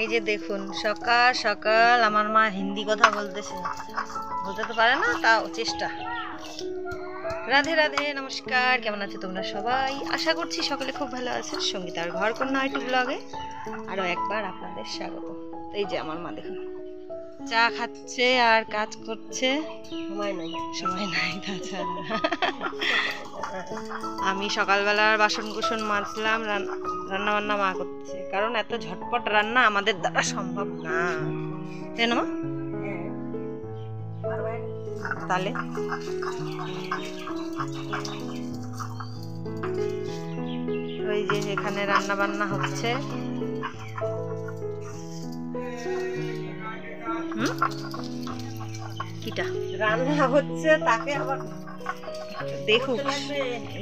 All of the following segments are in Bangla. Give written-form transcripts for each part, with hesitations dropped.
এই যে দেখুন সকাল সকাল আমার মা হিন্দি কথা বলতেছে, বলতে তো পারে না, তাও চেষ্টা। রাধে রাধে, নমস্কার, কেমন আছো তোমরা সবাই? আশা করছি সকলে খুব ভালো আছে। সঙ্গীতার ঘর কন্যা একটু ব্লগে আরো একবার আপনাদের স্বাগত। এই যে আমার মা দেখুন চা খাচ্ছে আর কাজ করছে, সময় নাই তাছাড়া। আমি সকালবেলার বাসন কুসন মাজলাম, রান্না বান্না মা করছে, কারণ এত ঝটপট রান্না আমাদের দ্বারা সম্ভব না, তাই না মা? তাহলে ওই যে এখানে রান্না বান্না হচ্ছে। কিটা রান্না হচ্ছে, তাকে আবার দেখুক,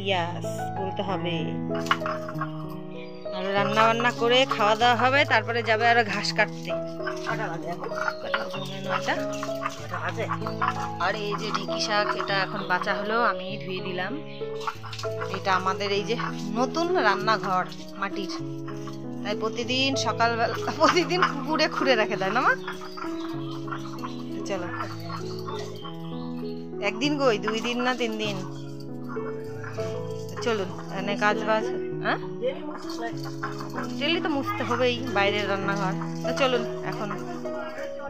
ইয়াস বলতে হবে। আর রান্না বান্না করে খাওয়া দাওয়া হবে, তারপরে যাবে আরো ঘাস কাটতে। আর এই যে ঢেঁকি শাক, এটা এখন বাঁচা হলো, আমি ধুয়ে দিলাম। এটা আমাদের এই যে নতুন রান্নাঘর মাটির, তাই প্রতিদিন সকালবেলা প্রতিদিন কুকুরে খুঁড়ে রাখে, তাই না মা? চলো, একদিন কই, 2 দিন না 3 দিন। চলুন, এনে কাজ বাজ, হ্যাঁ ডেলি তো মুছতে হবেই বাইরের রান্নাঘর। তো চলুন এখন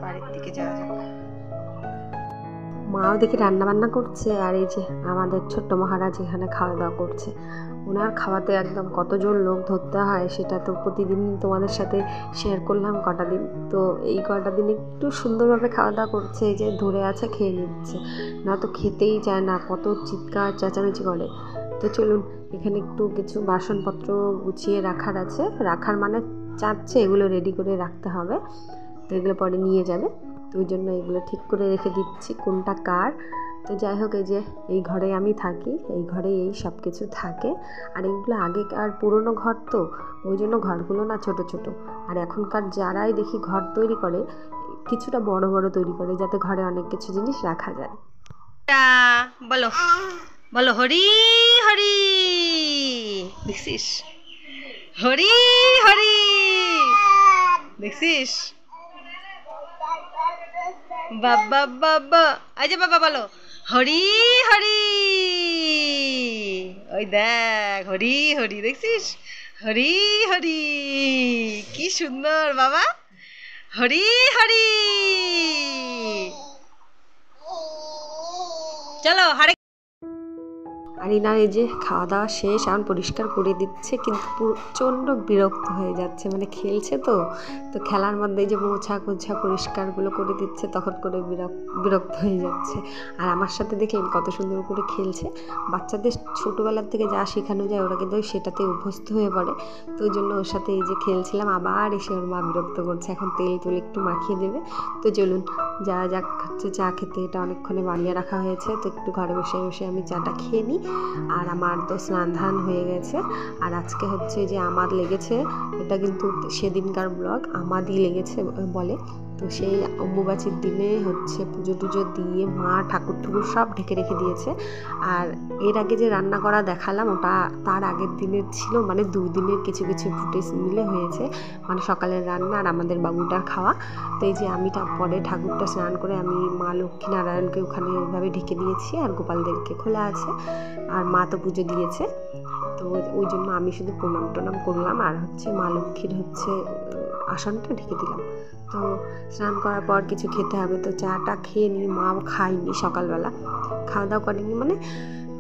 বাড়ির দিকে যাওয়া যাক। মাও দেখি রান্না বান্না করছে, আর এই যে আমাদের ছোট্ট মহারাজ এখানে খাওয়া দাওয়া করছে। ওনার খাওয়াতে একদম কতজন লোক ধরতে হয় সেটা তো প্রতিদিন তোমাদের সাথে শেয়ার করলাম কটা দিন। তো এই কটা দিন একটু সুন্দরভাবে খাওয়া দাওয়া করছে, এই যে ধরে আছে খেয়ে নিচ্ছে, না তো খেতেই চায় না, কত চিৎকার চেঁচামেচি করে। তো চলুন, এখানে একটু কিছু বাসনপত্র গুছিয়ে রাখার আছে, রাখার মানে চাচ্ছে এগুলো রেডি করে রাখতে হবে, তো এগুলো পরে নিয়ে যাবে। তো ওই জন্য এগুলো ঠিক করে রেখে দিচ্ছি কোনটা কার। তো যাই হোক, এই যে এই ঘরে আমি থাকি, এই ঘরে এই সব কিছু থাকে। আর এইগুলো আগেকার পুরনো ঘর, তো ওই জন্য ঘরগুলো না ছোট ছোট। আর এখনকার যারাই দেখি ঘর তৈরি করে, কিছুটা বড় বড় তৈরি করে, যাতে ঘরে অনেক কিছু জিনিস রাখা যায়। বলো বলো, হরি হরি, দেখছিস? হরি হরি, দেখছিস? বাবা বাবা, এই যে বাবা বলো হরি হরি, ওই দেখ হরি হরি, দেখছিস? হরি হরি, কি সুন্দর বাবা, হরি হরি। চলো হরে। আর ইনার এই যে খাওয়া দাওয়া শেষ, এখন পরিষ্কার করে দিচ্ছে, কিন্তু প্রচণ্ড বিরক্ত হয়ে যাচ্ছে, মানে খেলছে তো খেলার মধ্যে এই যে মোছা কোছা পরিষ্কারগুলো করে দিচ্ছে, তখন করে বিরক্ত হয়ে যাচ্ছে। আর আমার সাথে দেখে কত সুন্দর করে খেলছে। বাচ্চাদের ছোটোবেলার থেকে যা শেখানো যায় ওরা কিন্তু সেটাতে অভ্যস্ত হয়ে পড়ে। তো ওই জন্য ওর সাথে এই যে খেলছিলাম, আবার এসে ওর মা বিরক্ত করছে, এখন তেল তুলে একটু মাখিয়ে দেবে। তো চলুন যাক হচ্ছে চা খেতে, এটা অনেকক্ষণে বানিয়ে রাখা হয়েছে, তো একটু ঘরে বসে বসে আমি চাটা খেয়ে নিই। আর আমার তো স্নান ধান হয়ে গেছে, আর আজকে হচ্ছে যে আমাদ লেগেছে, এটা কিন্তু সেদিনকার ব্লগ, আমাদই লেগেছে বলে। তো সেই অম্বুবাচীর দিনে হচ্ছে পুজো টুজো দিয়ে মা ঠাকুর ঠুকুর সব ঢেকে রেখে দিয়েছে। আর এর আগে যে রান্না করা দেখালাম ওটা তার আগের দিনের ছিল, মানে 2 দিনের কিছু কিছু ফুটেজ মিলে হয়েছে, মানে সকালের রান্না আর আমাদের বাবুটার খাওয়া। তো এই যে আমি পরে ঠাকুরটা স্নান করে আমি মা লক্ষ্মী নারায়ণকে ওখানে ওইভাবে ঢেকে দিয়েছি, আর গোপালদেরকে খোলা আছে, আর মা তো পুজো দিয়েছে। তো ওই জন্য আমি শুধু প্রণাম টনাম করলাম, আর হচ্ছে মা লক্ষ্মীর হচ্ছে আসনটা ঢেকে দিলাম। তো স্নান করার পর কিছু খেতে হবে, তো চাটা খেয়ে নিই। মা খাইনি, সকালবেলা খাওয়া দাওয়া করেনি, মানে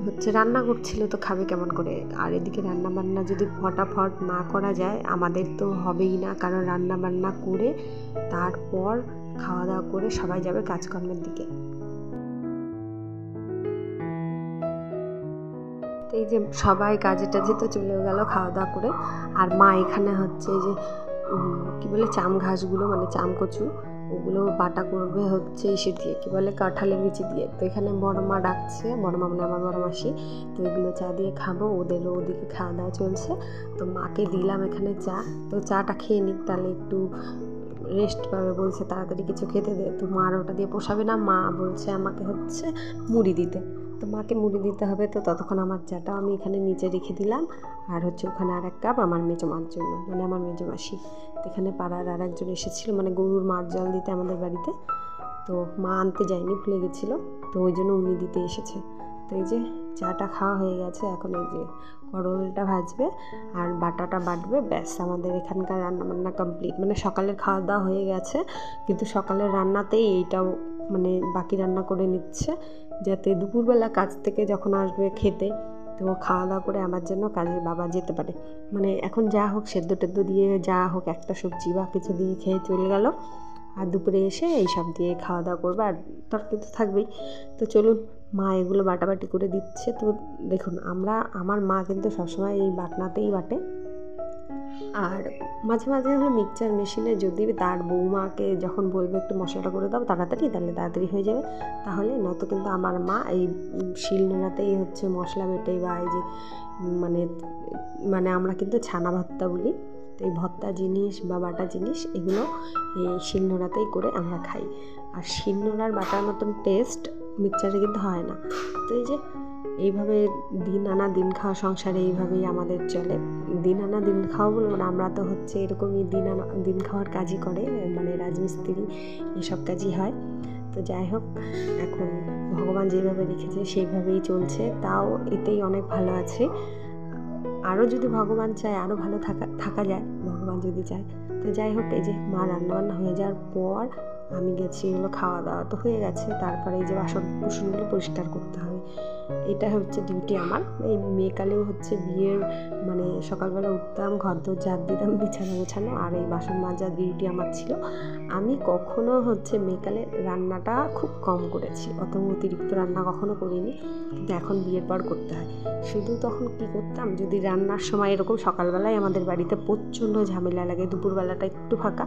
হচ্ছে রান্না করছিল, তো খাবে কেমন করে? আর এদিকে রান্না বান্না যদি ফটাফট না করা যায় আমাদের তো হবেই না, কারণ রান্না বান্না করে তারপর খাওয়া দাওয়া করে সবাই যাবে কাজকর্মের দিকে। এই যে সবাই কাজে টাজে তো চলে গেল খাওয়া দাওয়া করে। আর মা এখানে হচ্ছে এই যে কী বলে চাম ঘাসগুলো, মানে চাম কচু, ওগুলো বাটা করবে হচ্ছে ইসে দিয়ে, কী বলে কাঁঠালের বিচি দিয়ে। তো এখানে বড় মা ডাকছে, বড় মা মানে আমার বড় মাসি। তো এগুলো চা দিয়ে খাবো, ওদেরও ওদিকে খাওয়া দাওয়া চলছে। তো মাকে দিলাম এখানে চা, তো চাটা খেয়ে নিক, তাহলে একটু রেস্ট পাবে, বলছে তাড়াতাড়ি কিছু খেতে দে। তো মার ওটা দিয়ে পোষাবে না, মা বলছে আমাকে হচ্ছে মুড়ি দিতে। তো মাকে মুড়ি দিতে হবে, তো ততক্ষণ আমার চাটা আমি এখানে নিচে রেখে দিলাম। আর হচ্ছে ওখানে আর এক কাপ আমার মেজো মার জন্য, মানে আমার মেজো মাসি। তো এখানে পাড়ার আর একজন এসেছিলো, মানে গরুর মার জল দিতে আমাদের বাড়িতে। তো মা আনতে যায়নি, ভুলে গেছিলো, তো ওই জন্য উনি দিতে এসেছে। তো এই যে চাটা খাওয়া হয়ে গেছে, এখন এই যে করলটা ভাজবে আর বাটাটা বাটবে, ব্যাস আমাদের এখানকার রান্নাবান্না কমপ্লিট। মানে সকালের খাওয়া দাওয়া হয়ে গেছে, কিন্তু সকালের রান্নাতেই এইটাও মানে বাকি রান্না করে নিচ্ছে, যাতে দুপুরবেলা কাজ থেকে যখন আসবে খেতে, তো খাওয়া দাওয়া করে আমার জন্য কাজে বাবা যেতে পারে। মানে এখন যা হোক সেদ্ধ টেদ্ধ দিয়ে যা হোক একটা সবজি বা কিছু দিয়ে খেয়ে চলে গেল, আর দুপুরে এসে এইসব দিয়ে খাওয়া দাওয়া করবে, আর তরকারি তো থাকবেই। তো চলুন, মা এগুলো বাটাবাটি করে দিচ্ছে। তো দেখুন, আমার মা কিন্তু সবসময় এই বাটনাতেই বাটে, আর মাঝে মাঝে হলো মিক্সচার মেশিনে, যদি তার বৌমাকে যখন বলবে একটু মশলাটা করে দাও তাড়াতাড়ি, তাহলে তাড়াতাড়ি হয়ে যাবে, তাহলে নয়তো কিন্তু আমার মা এই শিলনোড়াতেই হচ্ছে মশলা বেটে, বা এই যে মানে আমরা কিন্তু ছানা ভর্তা বলি, তো এই ভর্তা জিনিস বা বাটা জিনিস এগুলো এই শিলনোড়াতেই করে আমরা খাই। আর শিলনোড়ার বাটার মতন টেস্ট মিক্সচারে কিন্তু হয় না। তো এই যে এইভাবে দিন আনা দিন খাওয়া সংসারে এইভাবেই আমাদের চলে। দিন আনা দিন খাওয়া বলবো না, আমরা তো হচ্ছে এরকমই দিন আনা দিন খাওয়ার কাজই করে, মানে রাজমিস্ত্রি এসব কাজই হয়। তো যাই হোক, এখন ভগবান যেভাবে রেখেছে সেইভাবেই চলছে, তাও এতেই অনেক ভালো আছে। আরও যদি ভগবান চায় আরও ভালো থাকা যায়, ভগবান যদি চায়। তো যাই হোক, এই যে মা রান্নাবান্না হয়ে যাওয়ার পর আমি গেছি, এগুলো খাওয়া দাওয়া তো হয়ে গেছে, তারপরে এই যে বাসন কুসনগুলো পরিষ্কার করতে হবে, এটা হচ্ছে ডিউটি আমার। এই মেয়েকালেও হচ্ছে বিয়ের মানে সকালবেলা উঠতাম, ঘর দোর ঝাড় দিতাম, বিছানা গোছানো, আর এই বাসন মাজার ডিউটি আমার ছিল। আমি কখনো হচ্ছে মেয়েকালে রান্নাটা খুব কম করেছি, অত অতিরিক্ত রান্না কখনো করিনি, কিন্তু এখন বিয়ের পর করতে হয়। শুধু তখন কি করতাম, যদি রান্নার সময় এরকম সকালবেলায় আমাদের বাড়িতে প্রচণ্ড ঝামেলা লাগে, দুপুরবেলাটা একটু ফাঁকা,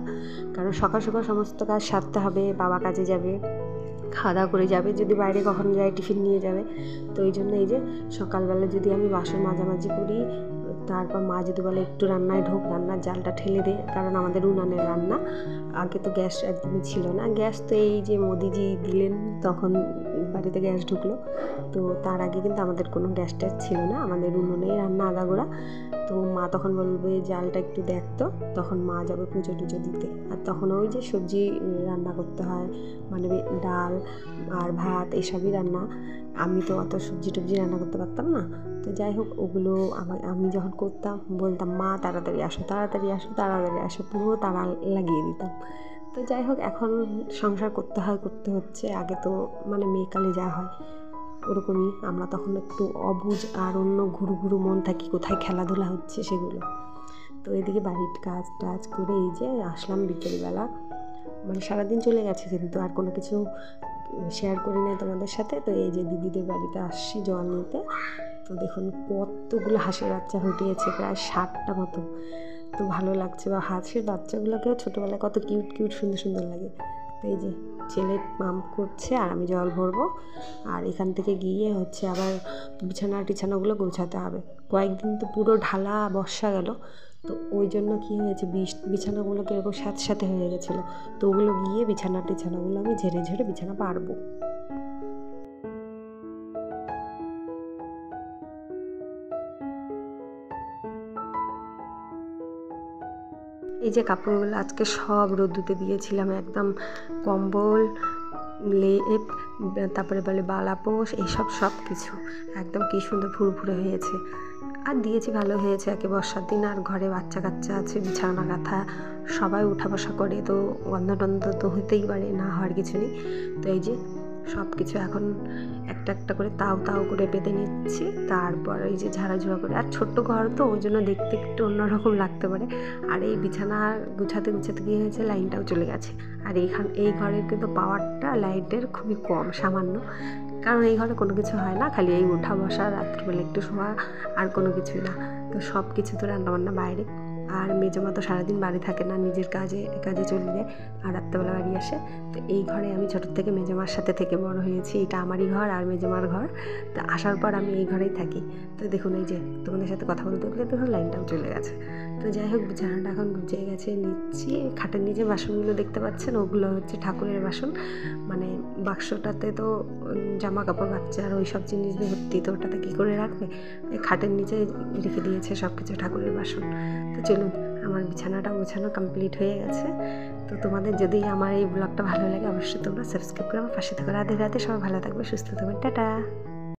কারণ সকাল সকাল সমস্ত কাজ সারতে হবে, বাবা কাজে যাবে, খাওয়া দাওয়া করে যাবে, যদি বাইরে কখনো যায় টিফিন নিয়ে যাবে। তো এই জন্য এই যে সকালবেলা যদি আমি বাসন মাঝামাঝি করি, তারপর মা যদি বলে একটু রান্নায় ঢোক, রান্নার জালটা ঠেলে দে, কারণ আমাদের উনানের রান্না, আগে তো গ্যাস একদমই ছিল না। গ্যাস তো এই যে মোদিজি দিলেন তখন বাড়িতে গ্যাস ঢুকলো, তো তার আগে কিন্তু আমাদের কোনো গ্যাস ট্যাস ছিল না, আমাদের উনুনেই রান্না আগাগোড়া। তো মা তখন বলবে জালটা একটু দেখতো, তখন মা যাবে পুজো টুজো দিতে, আর তখন ওই যে সবজি রান্না করতে হয়, মানে ডাল আর ভাত এসবই রান্না। আমি তো অত সবজি টবজি রান্না করতে পারতাম না। তো যাই হোক, ওগুলো আমি যখন করতাম বলতাম মা তাড়াতাড়ি আসো, তাড়াতাড়ি আসো, তাড়াতাড়ি আসো, পুরো তাড়া লাগিয়ে দিতাম। তো যাই হোক, এখন সংসার করতে হচ্ছে। আগে তো মানে মেয়েকালে যা হয় ওরকমই, আমরা তখন একটু অবুঝ আর অন্য ঘুরু ঘুরু মন থাকি, কোথায় খেলাধুলা হচ্ছে সেগুলো। তো এদিকে বাড়ির কাজ টাজ করে এই যে আসলাম বিকেলবেলা, মানে সারাদিন চলে গেছে, কিন্তু আর কোনো কিছু শেয়ার করি নাই তোমাদের সাথে। তো এই যে দিদিদের বাড়িতে আসছি জল নিতে, তো দেখুন কতগুলো হাঁসের বাচ্চা ফুটিয়েছে, প্রায় 60টা মতো। তো ভালো লাগছে, বা হাঁসের বাচ্চাগুলোকেও ছোটোবেলায় কত কিউট কিউট সুন্দর সুন্দর লাগে। তো এই যে ছেলে পাম্প করছে আর আমি জল ভরবো, আর এখান থেকে গিয়ে হচ্ছে আবার বিছানাগুলো গোছাতে হবে। কয়েকদিন তো পুরো ঢালা বর্ষা গেল, তো ওই জন্য কী হয়েছে, বিছানাগুলো কীরকম সাথে হয়ে গেছিলো, তো ওগুলো গিয়ে বিছানাগুলো আমি ঝেড়ে ঝেড়ে বিছানা পারবো। এই যে কাপড়গুলো আজকে সব রোদ্দুতে দিয়েছিলাম, একদম কম্বল লেপ, তারপরে বলে বালাপোষ, এইসব সব কিছু একদম কি সুন্দর ফুরফুরে হয়েছে। আর দিয়েছি, ভালো হয়েছে, একে বর্ষার দিন, আর ঘরে বাচ্চা কাচ্চা আছে, বিছানা কাঁথা সবাই উঠা বসা করে, তো গন্ধ টন্ধ তো হতেই পারে, না হওয়ার কিছু নেই। তো এই যে সব কিছু এখন একটা একটা করে তাও করে পেতে নিচ্ছি, তারপর এই যে ঝাড়াঝুড়া করে। আর ছোট্ট ঘর তো ওই জন্য দেখতে একটু অন্যরকম লাগতে পারে। আর এই বিছানা গুছাতে গিয়ে হয়েছে লাইনটাও চলে গেছে, আর এই ঘরের কিন্তু পাওয়ারটা লাইটের খুবই কম, সামান্য, কারণ এই ঘরে কোনো কিছু হয় না, খালি এই উঠা বসা, রাত্রিবেলা একটু শোয়া, আর কোনো কিছুই না। তো সব কিছু তো রান্নাবান্না বাইরে। আর মেজমা তো সারাদিন বাড়ি থাকে না, নিজের কাজে কাজে চলে যায় আর রাত্রেবেলা বাড়ি আসে। তো এই ঘরে আমি ছোটোর থেকে মেজমার সাথে থেকে বড় হয়েছি, এটা আমারই ঘর আর মেজমার ঘর। তো আসার পর আমি এই ঘরেই থাকি। তো দেখুন এই যে তোমাদের সাথে কথা বলতে বলতে দেখুন লাইনটাও চলে গেছে। তো যাই হোক, বিছানাটা এখন গুছিয়ে গেছে নিচ্ছি। খাটের নিচে বাসনগুলো দেখতে পাচ্ছেন, ওগুলো হচ্ছে ঠাকুরের বাসন। মানে বাক্সটাতে তো জামা কাপড় বাচ্চার ওই সব জিনিস দিয়ে ভর্তি, তো ওটাতে কী করে রাখবে, এই খাটের নিচে রেখে দিয়েছে সব কিছু ঠাকুরের বাসন। তো চলুন, আমার বিছানাটা গোছানো কমপ্লিট হয়ে গেছে। তো তোমাদের যদি আমার এই ব্লগটা ভালো লাগে অবশ্যই তোমরা সাবস্ক্রাইব করে আমার পাশে থাকো। রাধে রাধে, সবাই ভালো থাকবে, সুস্থ থাকবে, টাটা।